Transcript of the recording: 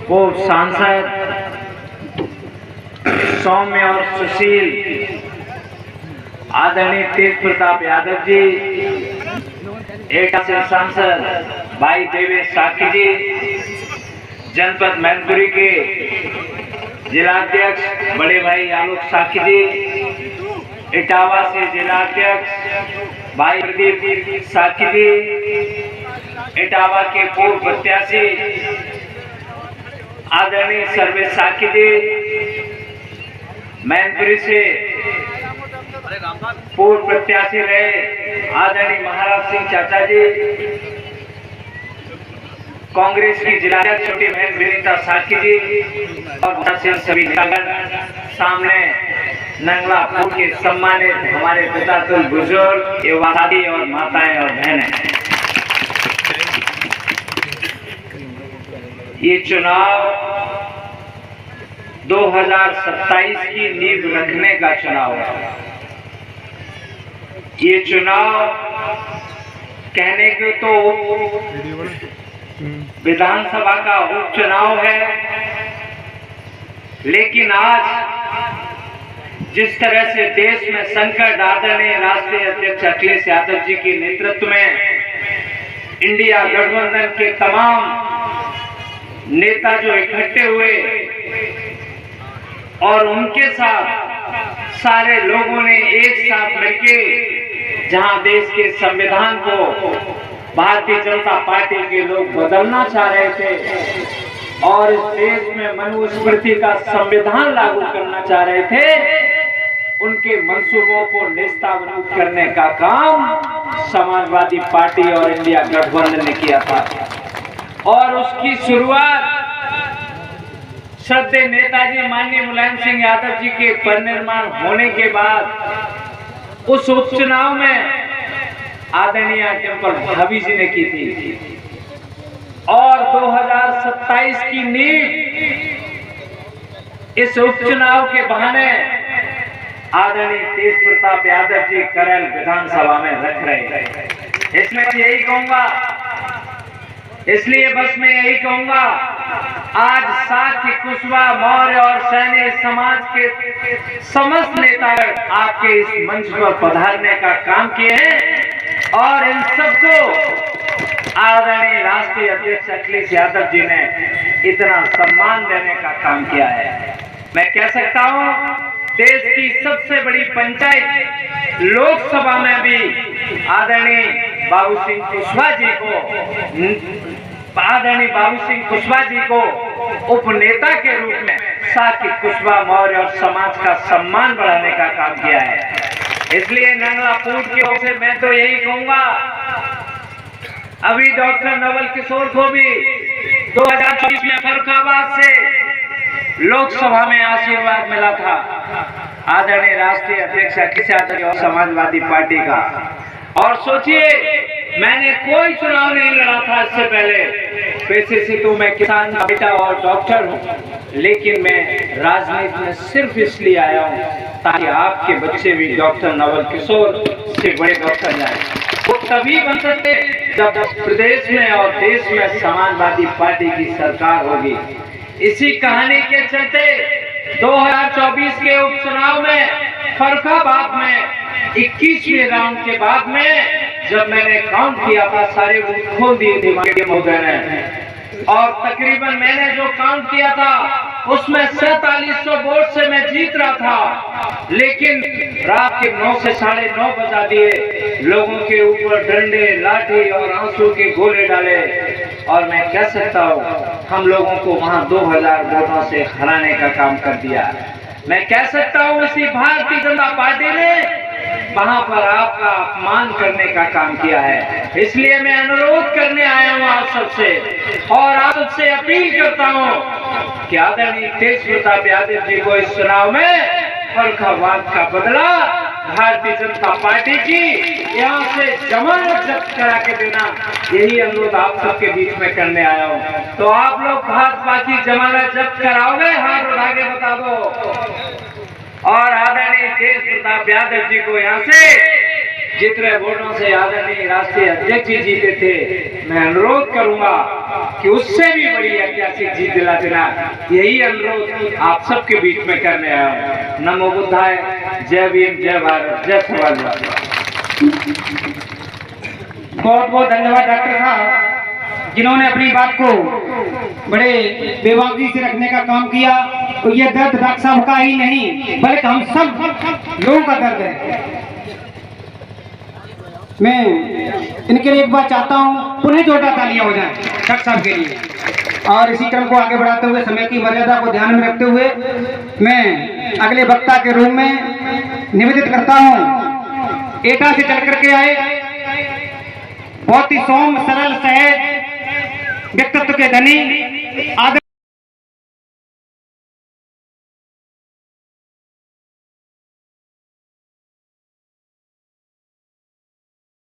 पूर्व सांसद सौम्य और सुशील आदरणीय तेज प्रताप यादव जी, एटा से सांसद भाई देवेश साखी जी, जनपद मैनपुरी के जिलाध्यक्ष बड़े भाई आलोक साखी जी, इटावा से जिलाध्यक्ष भाई प्रदीप साखी जी, इटावा के पूर्व प्रत्याशी आदरणीय सर्वेश साखी जी, मैनपुरी से पूर्व प्रत्याशी रहे आदरणीय महाराज सिंह चाचा जी, कांग्रेस की जिलाध्यक्ष छोटी बहन विनीता साखी जी और सभी नेतागण, सामने नंगलापुर के सम्मानित हमारे पिता तुल बुजुर्ग एवं दादी और माताएं और बहनें, ये चुनाव 2027 की नींव रखने का चुनाव है। ये चुनाव कहने के तो विधानसभा का उपचुनाव है, लेकिन आज जिस तरह से देश में संकट आदरणीय राष्ट्रीय अध्यक्ष अखिलेश यादव जी के नेतृत्व में इंडिया गठबंधन के तमाम नेता जो इकट्ठे हुए और उनके साथ सारे लोगों ने एक साथ मिलकर जहां देश के संविधान को भारतीय जनता पार्टी के लोग बदलना चाह रहे थे और इस देश में मनुस्मृति का संविधान लागू करना चाह रहे थे, उनके मंसूबों को नेस्तनाबूद करने का काम समाजवादी पार्टी और इंडिया गठबंधन ने किया था। और उसकी शुरुआत श्रद्धेय नेताजी माननीय मुलायम सिंह यादव जी के परिनिर्वाण होने के बाद उस उपचुनाव में आदरणीय टेम्पल भाभी जी ने की थी और 2027 की नींव इस उपचुनाव के बहाने आदरणीय तेज प्रताप यादव जी करल विधानसभा में रख रहे हैं। इसमें यही कहूंगा, इसलिए बस मैं यही कहूंगा, आज साथी कुशवाहा मौर्य और सैन्य समाज के समस्त नेता आपके इस मंच पर पधारने का काम किए हैं और इन सबको आदरणीय राष्ट्रीय अध्यक्ष अखिलेश यादव जी ने इतना सम्मान देने का काम किया है। मैं कह सकता हूं, देश की सबसे बड़ी पंचायत लोकसभा में भी आदरणीय बाबू सिंह कुशवाहा जी को उपनेता के रूप में साथी कुशवाहा मौर्य और समाज का सम्मान बढ़ाने का काम किया है। इसलिए नंगलापुर की ओर से मैं तो यही कहूंगा, अभी डॉक्टर नवल किशोर को भी 2024 में फर्रुखाबाद से लोकसभा में आशीर्वाद मिला था आदरणीय राष्ट्रीय अध्यक्ष अखिलेश यादव और समाजवादी पार्टी का। और सोचिए, मैंने कोई चुनाव नहीं लड़ा था इससे पहले, पैसे से तो मैं किसान का बेटा और डॉक्टर हूं, लेकिन मैं राजनीति में सिर्फ इसलिए आया हूं ताकि आपके बच्चे भी डॉक्टर नवल किशोर से बड़े डॉक्टर जाएं। वो तभी बन सकते जब प्रदेश में और देश में समाजवादी पार्टी की सरकार होगी। इसी कहानी के चलते 2024 के उपचुनाव में फर्रुखाबाद में 21वें राउंड के बाद में जब मैंने काउंट किया था, सारे वोट खोल दिए थे महोदय ने, और तकरीबन मैंने जो काउंट किया था उसमें 4700 वोट से मैं जीत रहा था, लेकिन रात के 9 से 9:30 बजा दिए, लोगों के ऊपर डंडे लाठी और आंसू के गोले डाले और मैं कह सकता हूँ हम लोगों को वहां 2000 वोटों से हराने का काम कर दिया। मैं कह सकता हूँ इसी भारतीय जनता पार्टी ने वहां पर आपका अपमान करने का काम किया है। इसलिए मैं अनुरोध करने आया हूं आप सबसे और आप सबसे अपील करता हूं कि आदरणीय तेज प्रताप यादव जी को इस चुनाव में फर्रुखाबाद का बदला भारतीय जनता पार्टी की यहाँ से जमानत जब्त करा के देना, यही अनुरोध आप सबके बीच में करने आया हूँ। तो आप लोग भाजपा की जमानत जब्त कराओगे? हाथ उठा के बता दो। और आदरणीय तेज प्रताप यादव जी को यहाँ से जितने वोटों से आदरणीय राष्ट्रीय अध्यक्ष जी जीते थे, मैं अनुरोध करूंगा कि उससे भी बड़ी ऐतिहासिक जीत दिला देना, यही अनुरोध आप सबके बीच में करने आया हूँ। नमो बुद्धाय, जय भीम, जय भारत, जय समाजवाद। बहुत बहुत धन्यवाद डॉक्टर साहब, जिन्होंने अपनी बात को बड़े बेबाकी से रखने का काम किया। तो ये दर्द डॉक्टर साहब का ही नहीं बल्कि हम सब लोगों का दर्द है। मैं इनके लिए एक बात चाहता हूँ, पुनः जोरदार तालियां हो जाएं डॉक्टर साहब के लिए। और इसी क्रम को आगे बढ़ाते हुए समय की मर्यादा को ध्यान में रखते हुए मैं अगले वक्ता के रूप में निवेदित करता हूँ। एटा से चल करके आए, बहुत ही सौम्य सरल सहज व्यक्तित्व के धनी आदर